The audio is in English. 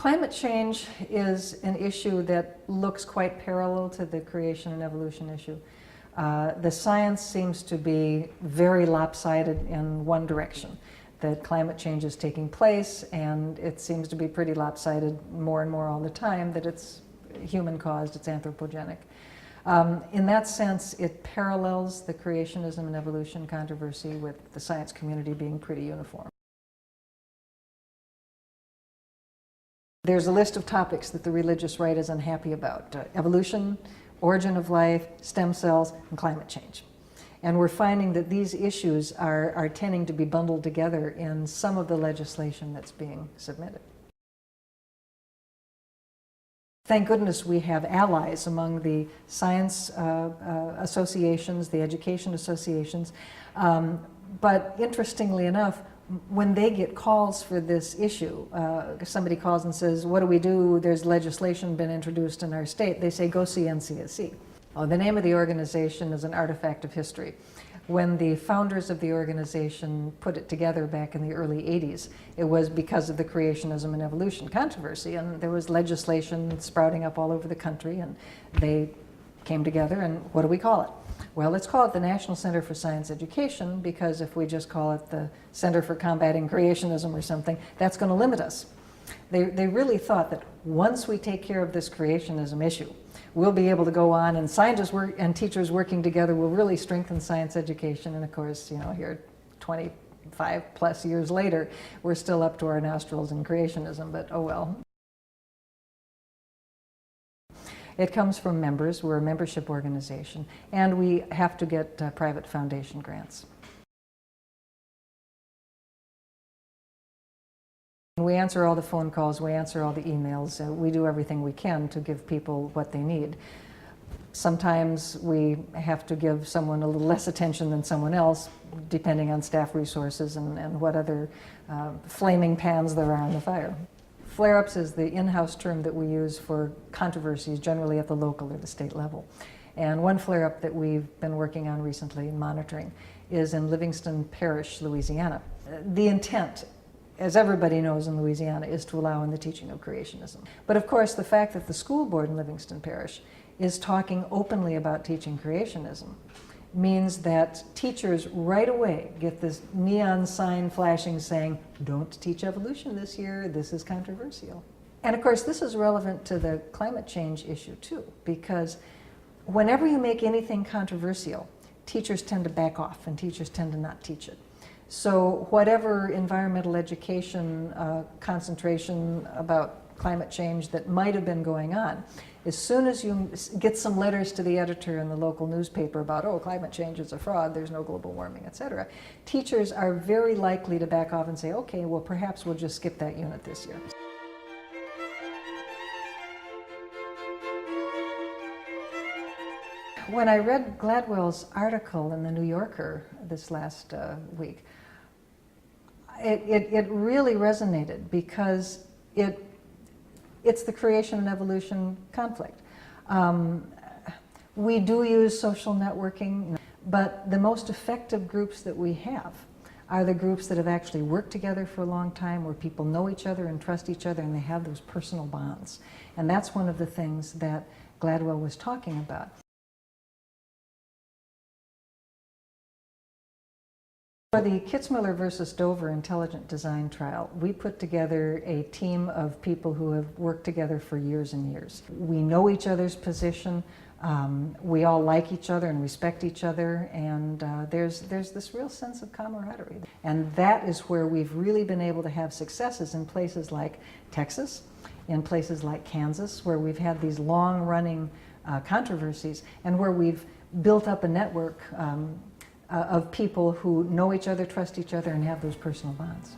Climate change is an issue that looks quite parallel to the creation and evolution issue. The science seems to be very lopsided in one direction, that climate change is taking place, and it seems to be pretty lopsided more and more all the time, that it's human-caused, it's anthropogenic. In that sense, it parallels the creationism and evolution controversy, with the science community being pretty uniform. There's a list of topics that the religious right is unhappy about: evolution, origin of life, stem cells, and climate change. And we're finding that these issues are tending to be bundled together in some of the legislation that's being submitted. Thank goodness we have allies among the science associations, the education associations, but interestingly enough, when they get calls for this issue, somebody calls and says, what do we do? There's legislation been introduced in our state. They say, go see NCSC. Oh, the name of the organization is an artifact of history. When the founders of the organization put it together back in the early 80s, it was because of the creationism and evolution controversy, and there was legislation sprouting up all over the country, and they came together, and what do we call it? Well, let's call it the National Center for Science Education, because if we just call it the Center for Combating Creationism or something, that's going to limit us. They really thought that once we take care of this creationism issue, we'll be able to go on, and scientists and teachers working together will really strengthen science education. And of course, you know, here 25 plus years later, we're still up to our nostrils in creationism, but oh well. It comes from members. We're a membership organization, and we have to get private foundation grants. We answer all the phone calls, we answer all the emails, we do everything we can to give people what they need. Sometimes we have to give someone a little less attention than someone else, depending on staff resources and what other flaming pans there are on the fire. Flare-ups is the in-house term that we use for controversies, generally at the local or the state level. And one flare-up that we've been working on recently, monitoring, is in Livingston Parish, Louisiana. The intent, as everybody knows in Louisiana, is to allow in the teaching of creationism. But of course, the fact that the school board in Livingston Parish is talking openly about teaching creationism means that teachers right away get this neon sign flashing saying, don't teach evolution this year, this is controversial. And of course, this is relevant to the climate change issue too, because whenever you make anything controversial, teachers tend to back off and teachers tend to not teach it. So whatever environmental education concentration about climate change that might have been going on, as soon as you get some letters to the editor in the local newspaper about, oh, climate change is a fraud, there's no global warming, etc., teachers are very likely to back off and say, okay, well, perhaps we'll just skip that unit this year. When I read Gladwell's article in the New Yorker this last week, it really resonated, because it's the creation and evolution conflict. We do use social networking, but the most effective groups that we have are the groups that have actually worked together for a long time, where people know each other and trust each other, and they have those personal bonds. And that's one of the things that Gladwell was talking about. For the Kitzmiller versus Dover intelligent design trial, we put together a team of people who have worked together for years and years. We know each other's position, we all like each other and respect each other, and there's this real sense of camaraderie. And that is where we've really been able to have successes in places like Texas, in places like Kansas, where we've had these long-running controversies, and where we've built up a network of people who know each other, trust each other, and have those personal bonds.